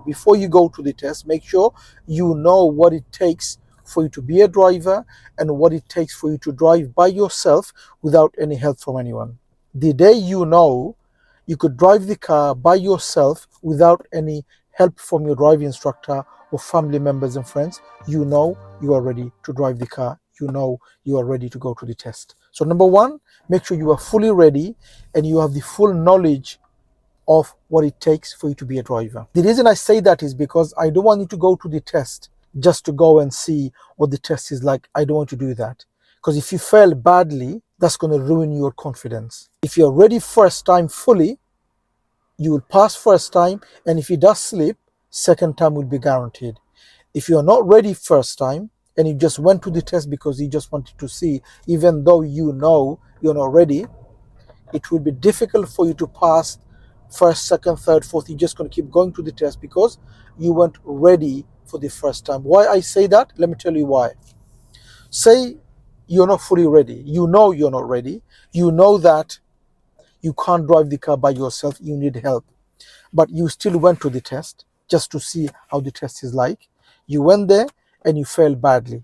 before you go to the test, make sure you know what it takes for you to be a driver and what it takes for you to drive by yourself without any help from anyone. The day you know you could drive the car by yourself without any help from your driving instructor or family members and friends, you know you are ready to drive the car. You know you are ready to go to the test. So number one, make sure you are fully ready and you have the full knowledge of what it takes for you to be a driver. The reason I say that is because I don't want you to go to the test just to go and see what the test is like. I don't want to do that. Because if you fail badly, that's going to ruin your confidence. If you're ready first time fully, you will pass first time, and if you does slip, second time will be guaranteed. If you're not ready first time and you just went to the test because you just wanted to see, even though you know you're not ready, it will be difficult for you to pass first, second, third, fourth. You're just going to keep going to the test because you weren't ready for the first time. Why I say that? Let me tell you why. Say you're not fully ready. You know you're not ready. You know that you can't drive the car by yourself. You need help. But you still went to the test just to see how the test is like. You went there and you failed badly.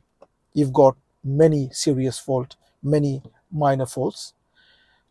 You've got many serious faults, many minor faults.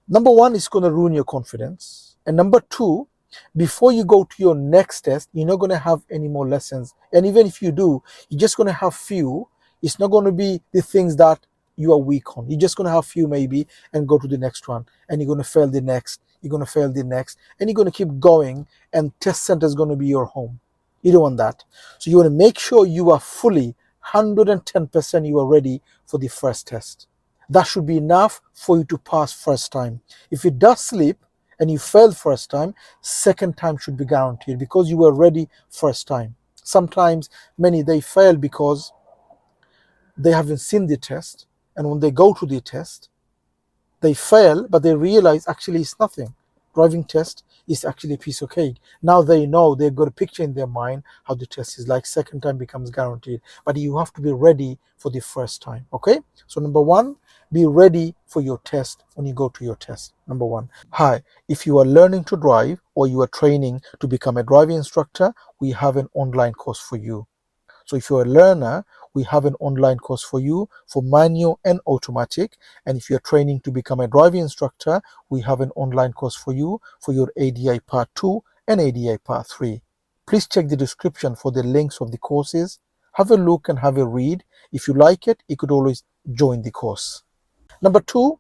Number one, it's going to ruin your confidence. And number two, before you go to your next test, you're not going to have any more lessons. And even if you do, you're just going to have few. It's not going to be the things that you are weak on. You're just going to have few maybe and go to the next one. And you're going to fail the next. You're going to fail the next. And you're going to keep going. And test center is going to be your home. You don't want that. So you want to make sure you are fully 110% you are ready for the first test. That should be enough for you to pass first time. If it does slip and you failed first time, second time should be guaranteed because you were ready first time. Sometimes many they fail because they haven't seen the test, and when they go to the test, they fail, but they realize actually it's nothing. Driving test is actually a piece of cake. Now they know, they've got a picture in their mind how the test is like. Second time becomes guaranteed. But you have to be ready for the first time. Okay? So number one, be ready for your test when you go to your test. Number one. Hi, if you are learning to drive or you are training to become a driving instructor, we have an online course for you. So if you're a learner, we have an online course for you for manual and automatic. And if you're training to become a driving instructor, we have an online course for you for your ADI Part 2 and ADI Part 3. Please check the description for the links of the courses. Have a look and have a read. If you like it, you could always join the course. Number two,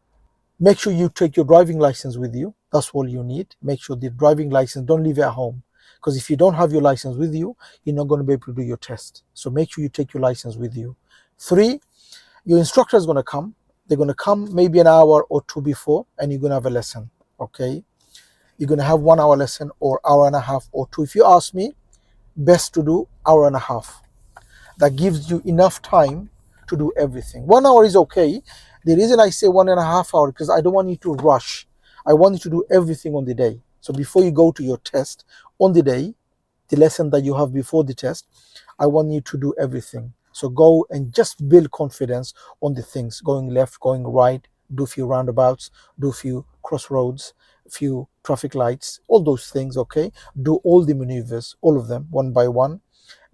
make sure you take your driving license with you. That's all you need. Make sure the driving license, don't leave it at home. Because if you don't have your license with you, you're not going to be able to do your test. So make sure you take your license with you. 3, your instructor is going to come. They're going to come maybe an hour or two before, and you're going to have a lesson. Okay? You're going to have 1 hour lesson or hour and a half or two. If you ask me, best to do hour and a half. That gives you enough time to do everything. 1 hour is okay. The reason I say 1.5 hours because I don't want you to rush. I want you to do everything on the day. So before you go to your test on the day, the lesson that you have before the test, I want you to do everything. So go and just build confidence on the things, going left, going right, do a few roundabouts, do a few crossroads, a few traffic lights, all those things, okay? Do all the maneuvers, all of them, one by one.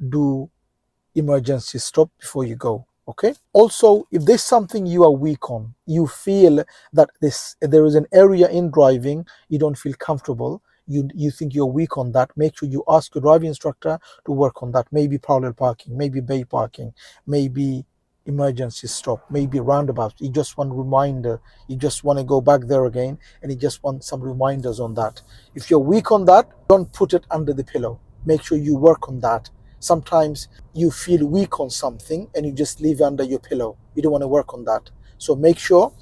Do emergency stop before you go. Okay. Also, if there's something you are weak on, you feel that there is an area in driving you don't feel comfortable, you think you're weak on that, make sure you ask your driving instructor to work on that. Maybe parallel parking, maybe bay parking, maybe emergency stop, maybe roundabout. You just want a reminder. You just want to go back there again, and you just want some reminders on that. If you're weak on that, don't put it under the pillow. Make sure you work on that. Sometimes you feel weak on something and you just leave it under your pillow. You don't want to work on that. So make sure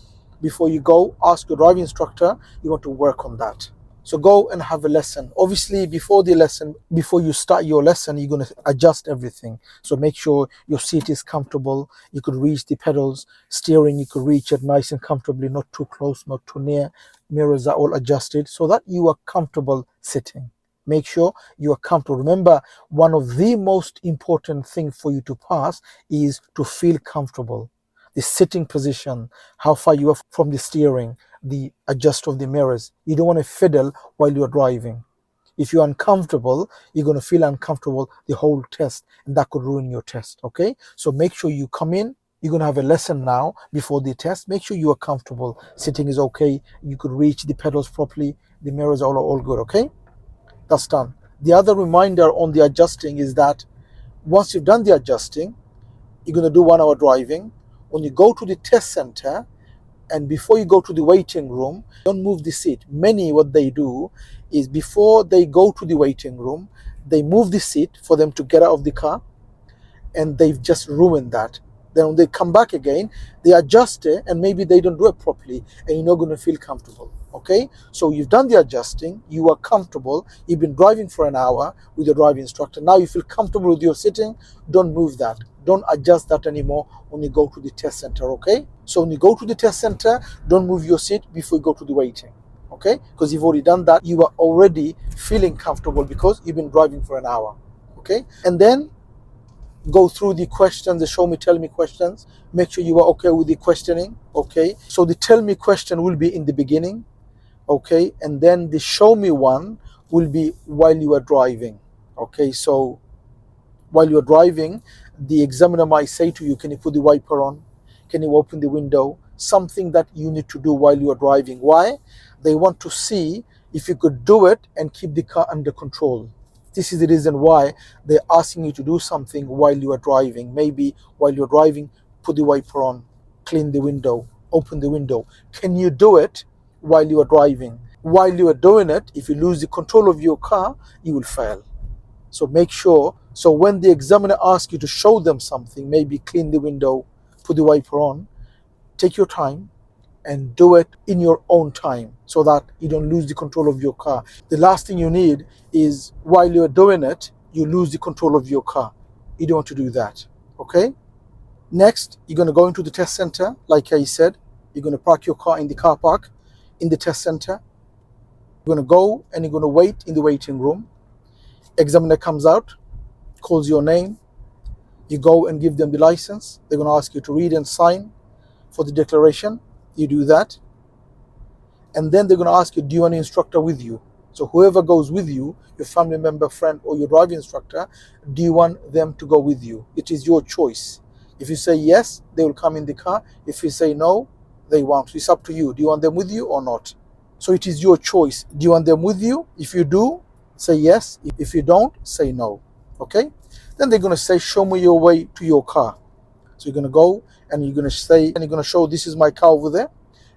before you go, ask your driving instructor, you want to work on that. So go and have a lesson. Obviously, before the lesson, before you start your lesson, you're going to adjust everything. So make sure your seat is comfortable. You could reach the pedals. Steering, you could reach it nice and comfortably, not too close, not too near. Mirrors are all adjusted so that you are comfortable sitting. Make sure you are comfortable. Remember, one of the most important things for you to pass is to feel comfortable. The sitting position, how far you are from the steering, the adjust of the mirrors. You don't want to fiddle while you're driving. If you're uncomfortable, you're going to feel uncomfortable the whole test, and that could ruin your test. Okay, so make sure you come in. You're going to have a lesson now before the test. Make sure you are comfortable. Sitting is okay. You could reach the pedals properly. The mirrors are all good. Okay, that's done. The other reminder on the adjusting is that once you've done the adjusting, you're going to do 1 hour driving. When you go to the test center, and before you go to the waiting room, don't move the seat. Many, what they do is before they go to the waiting room, they move the seat for them to get out of the car, and they've just ruined that. Then when they come back again, they adjust it, and maybe they don't do it properly, and you're not going to feel comfortable. Okay, so you've done the adjusting, you are comfortable, you've been driving for an hour with your driving instructor, now you feel comfortable with your sitting. Don't move that, don't adjust that anymore when you go to the test center. Okay, so when you go to the test center, don't move your seat before you go to the waiting. Okay, because you've already done that, you are already feeling comfortable because you've been driving for an hour. Okay, and then go through the questions, the show me tell me questions. Make sure you are okay with the questioning. Okay, so the tell me question will be in the beginning. Okay, and then the show me one will be while you are driving. Okay, so while you're driving, the examiner might say to you, can you put the wiper on, can you open the window, something that you need to do while you are driving. Why? They want to see if you could do it and keep the car under control. This is the reason why they're asking you to do something while you are driving. Maybe while you're driving, put the wiper on, clean the window, open the window. Can you do it while you are driving? While you are doing it, if you lose the control of your car, you will fail. So make sure, so when the examiner asks you to show them something, maybe clean the window, put the wiper on, take your time and do it in your own time so that you don't lose the control of your car. The last thing you need is while you're doing it, you lose the control of your car. You don't want to do that. Okay? Next, you're going to go into the test center. Like I said, you're going to park your car in the car park in the test center. You're going to go and you're going to wait in the waiting room. Examiner comes out, calls your name. You go and give them the license. They're going to ask you to read and sign for the declaration. You do that. And then they're going to ask you, do you want an instructor with you? So whoever goes with you, your family member, friend, or your driving instructor, do you want them to go with you? It is your choice. If you say yes, they will come in the car. If you say no, they won't. It's up to you. Do you want them with you or not? So it is your choice. Do you want them with you? If you do, say yes. If you don't, say no. Okay? Then they're going to say, show me your way to your car. So you're going to go and you're going to say, and you're going to show, this is my car over there.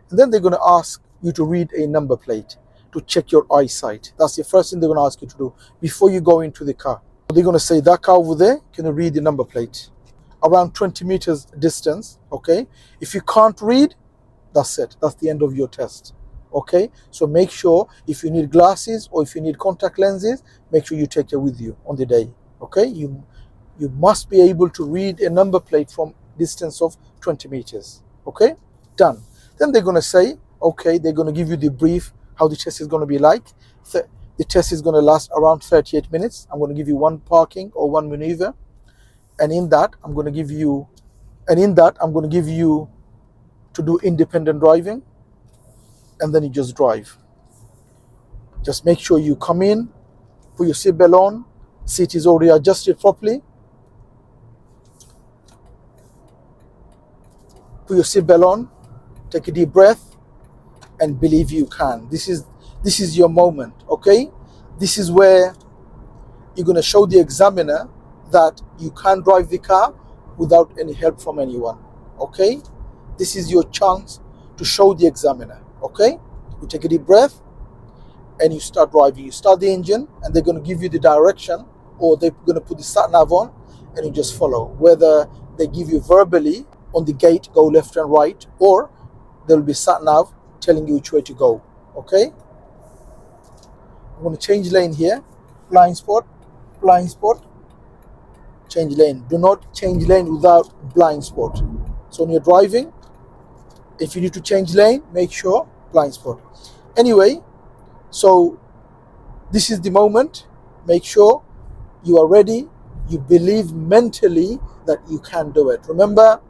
And then they're going to ask you to read a number plate to check your eyesight. That's the first thing they're going to ask you to do before you go into the car. They're going to say, that car over there, can you read the number plate? Around 20 meters distance, okay? If you can't read, that's it. That's the end of your test, okay? So make sure if you need glasses or if you need contact lenses, make sure you take it with you on the day, okay? You must be able to read a number plate from distance of 20 meters, okay? Done. Then they're going to say, okay, they're going to give you the brief, how the test is going to be like. The test is going to last around 38 minutes. I'm going to give you one parking or one maneuver. And in that, I'm going to give you to do independent driving. And then you just drive. Just make sure you come in, put your seatbelt on, seat is already adjusted properly. Put your seatbelt on, take a deep breath, and believe you can. This is your moment, okay? This is where you're going to show the examiner that you can drive the car without any help from anyone, okay? This is your chance to show the examiner, okay? You take a deep breath and you start driving. You start the engine and they're going to give you the direction, or they're going to put the sat nav on and you just follow. Whether they give you verbally on the gate, go left and right, or there'll be sat nav telling you which way to go, okay? I'm going to change lane here. Blind spot, change lane. Do not change lane without blind spot. So when you're driving, if you need to change lane, make sure blind spot. Anyway, so this is the moment. Make sure you are ready. You believe mentally that you can do it. Remember,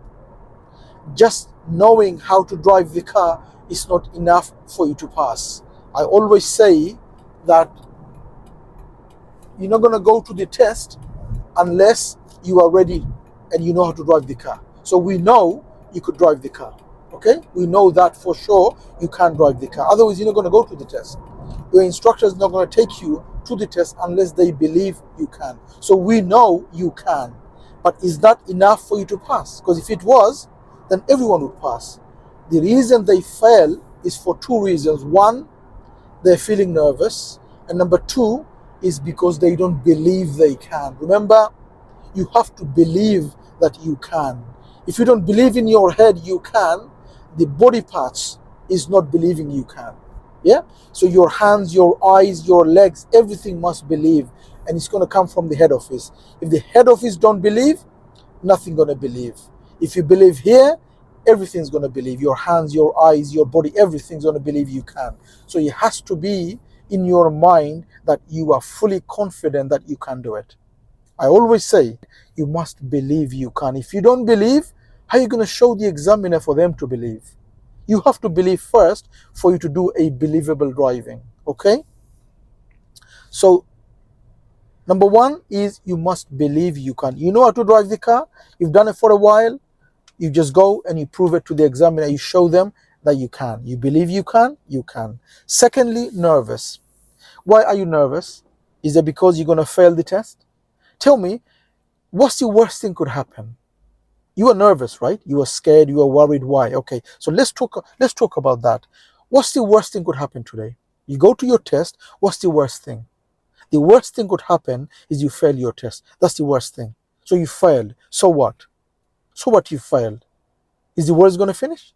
just knowing how to drive the car is not enough for you to pass. I always say that you're not going to go to the test unless you are ready and you know how to drive the car. So we know you could drive the car. Okay? We know that for sure you can drive the car. Otherwise, you're not going to go to the test. Your instructor is not going to take you to the test unless they believe you can. So we know you can. But is that enough for you to pass? Because if it was, then everyone would pass. The reason they fail is for two reasons. One, they're feeling nervous. And number two is because they don't believe they can. Remember, you have to believe that you can. If you don't believe in your head you can, the body parts is not believing you can. Yeah? So your hands, your eyes, your legs, everything must believe. And it's going to come from the head office. If the head office don't believe, nothing going to believe. If you believe here, everything's going to believe. Your hands, your eyes, your body, everything's going to believe you can. So it has to be in your mind that you are fully confident that you can do it. I always say, you must believe you can. If you don't believe, how are you going to show the examiner for them to believe? You have to believe first for you to do a believable driving. Okay? So, number one is you must believe you can. You know how to drive the car. You've done it for a while. You just go and you prove it to the examiner. You show them that you can. You believe you can. You can. Secondly, nervous. Why are you nervous? Is it because you're going to fail the test? Tell me, what's the worst thing could happen? You are nervous, right? You are scared. You are worried. Why? Okay. So let's talk about that. What's the worst thing could happen today? You go to your test. What's the worst thing? The worst thing could happen is you fail your test. That's the worst thing. So you failed. So what? So what? You failed. Is the world going to finish?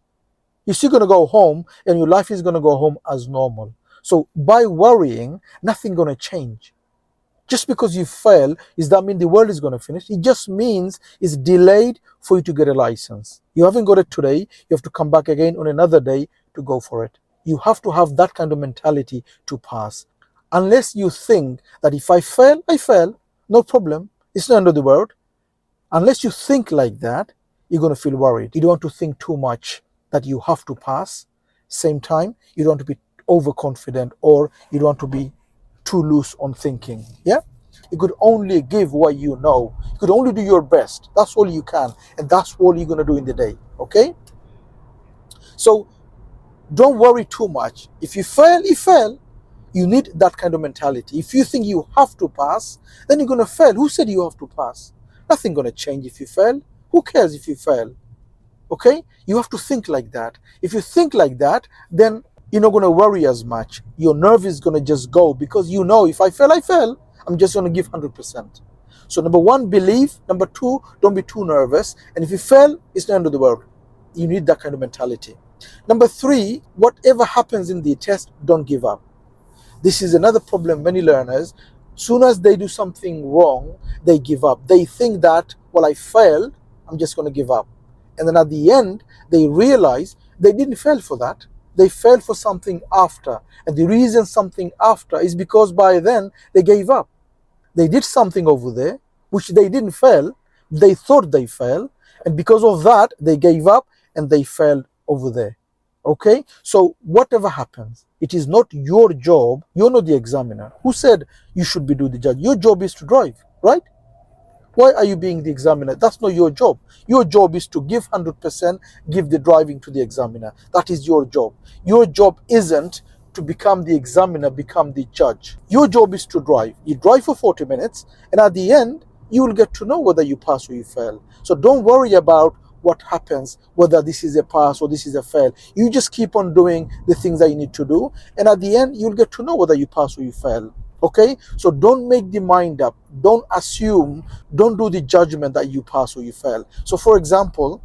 You're still going to go home and your life is going to go home as normal. So by worrying, nothing going to change. Just because you fail, does that mean the world is going to finish? It just means it's delayed for you to get a license. You haven't got it today. You have to come back again on another day to go for it. You have to have that kind of mentality to pass. Unless you think that if I fail, I fail. No problem. It's not the end of the world. Unless you think like that, you're going to feel worried. You don't want to think too much that you have to pass. Same time, you don't want to be overconfident or you don't want to be too loose on thinking. Yeah? You could only give what you know. You could only do your best. That's all you can. And that's all you're going to do in the day. Okay? So don't worry too much. If you fail, you fail. You need that kind of mentality. If you think you have to pass, then you're going to fail. Who said you have to pass? Nothing going to change if you fail. Who cares if you fail? Okay? You have to think like that. If you think like that, then you're not going to worry as much. Your nerve is going to just go because you know if I fail, I fail. I'm just going to give 100%. So number one, believe. Number two, don't be too nervous. And if you fail, it's the end of the world. You need that kind of mentality. Number three, whatever happens in the test, don't give up. This is another problem. Many learners, soon as they do something wrong, they give up. They think that, well, I failed, I'm just going to give up. And then at the end, they realize they didn't fail for that. They failed for something after. And the reason something after is because by then they gave up. They did something over there, which they didn't fail. They thought they failed. And because of that, they gave up and they failed over there. Okay? So whatever happens, it is not your job. You're not the examiner. Who said you should be doing the judge? Your job is to drive, right? Why are you being the examiner? That's not your job. Your job is to give 100%, give the driving to the examiner. That is your job. Your job isn't to become the examiner, become the judge. Your job is to drive. You drive for 40 minutes, and at the end, you will get to know whether you pass or you fail. So don't worry about what happens, whether this is a pass or this is a fail. You just keep on doing the things that you need to do, and at the end, you'll get to know whether you pass or you fail. Okay? So don't make the mind up. Don't assume, don't do the judgment that you pass or you fail. So for example,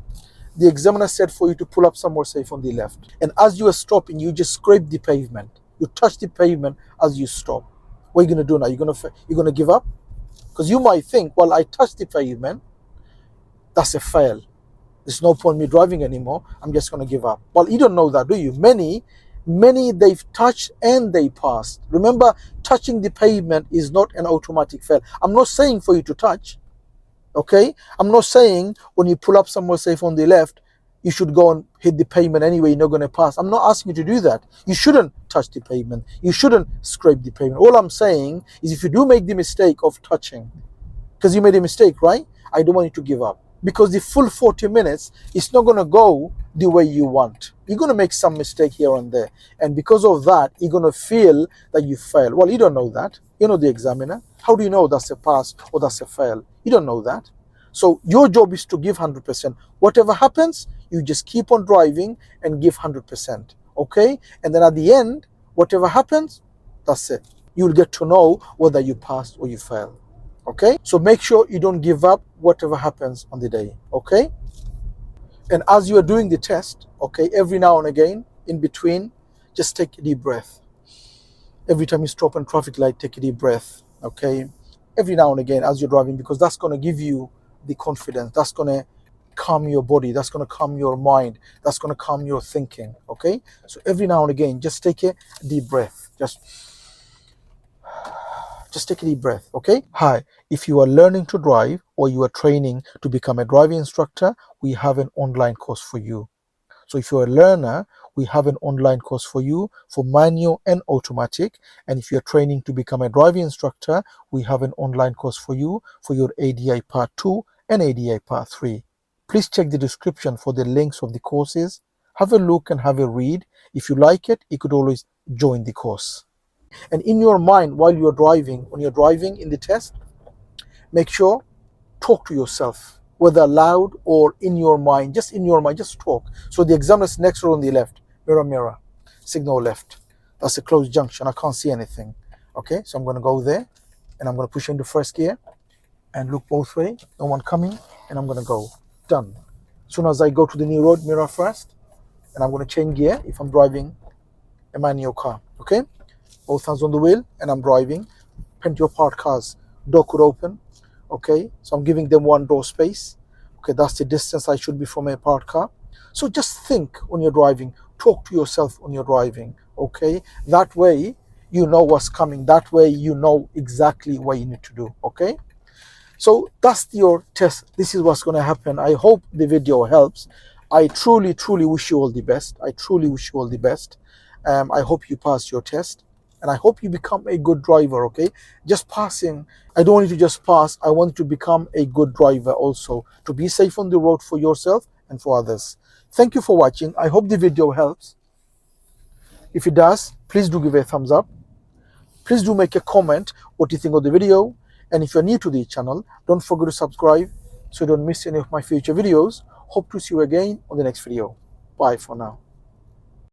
the examiner said for you to pull up somewhere safe on the left. And as you are stopping, you just scrape the pavement. You touch the pavement as you stop. What are you going to do now? You're going to give up? Because you might think, well, I touched the pavement. That's a fail. There's no point in me driving anymore. I'm just going to give up. Well, you don't know that, do you? Many they've touched and they passed. Remember, touching the pavement is not an automatic fail. I'm not saying for you to touch. Okay? I'm not saying when you pull up somewhere safe on the left, you should go and hit the pavement anyway, you're not going to pass. I'm not asking you to do that. You shouldn't touch the pavement. You shouldn't scrape the pavement. All I'm saying is if you do make the mistake of touching, because you made a mistake, right? I don't want you to give up. Because the full 40 minutes is not going to go the way you want. You're going to make some mistake here and there. And because of that, you're going to feel that you fail. Well, you don't know that. You're not the examiner. How do you know that's a pass or that's a fail? You don't know that. So your job is to give 100%. Whatever happens, you just keep on driving and give 100%. Okay? And then at the end, whatever happens, that's it. You'll get to know whether you passed or you failed. Okay? So make sure you don't give up whatever happens on the day. Okay? And as you are doing the test, okay, every now and again, in between, just take a deep breath. Every time you stop on traffic light, take a deep breath. Okay? Every now and again as you're driving, because that's going to give you the confidence. That's going to calm your body. That's going to calm your mind. That's going to calm your thinking. Okay? So every now and again, just take a deep breath. Just take a deep breath, okay? Hi, if you are learning to drive or you are training to become a driving instructor, we have an online course for you. So if you're a learner, we have an online course for you for manual and automatic. And if you're training to become a driving instructor, we have an online course for you for your ADI Part 2 and ADI Part 3. Please check the description for the links of the courses. Have a look and have a read. If you like it, you could always join the course. And in your mind, while you're driving, when you're driving in the test, make sure talk to yourself, whether loud or in your mind, just talk. So the examiner's next row on the left, mirror, mirror, signal left. That's a closed junction. I can't see anything. Okay, so I'm going to go there and I'm going to push into first gear and look both ways. No one coming, and I'm going to go. Done. As soon as I go to the new road, mirror first, and I'm going to change gear if I'm driving a manual car. Okay. Both hands on the wheel and I'm driving. Plenty of parked cars. Door could open. Okay, so I'm giving them one door space. Okay, that's the distance I should be from a parked car. So just think when you're driving. Talk to yourself when you're driving. Okay, that way you know what's coming. That way you know exactly what you need to do. Okay, so that's your test. This is what's going to happen. I hope the video helps. I truly wish you all the best. I truly wish you all the best. I hope you pass your test. And I hope you become a good driver, okay? Just passing, I don't want you to just pass. I want you to become a good driver also, to be safe on the road for yourself and for others. Thank you for watching. I hope the video helps. If it does, please do give it a thumbs up. Please do make a comment what you think of the video. And if you're new to the channel, don't forget to subscribe so you don't miss any of my future videos. Hope to see you again on the next video. Bye for now.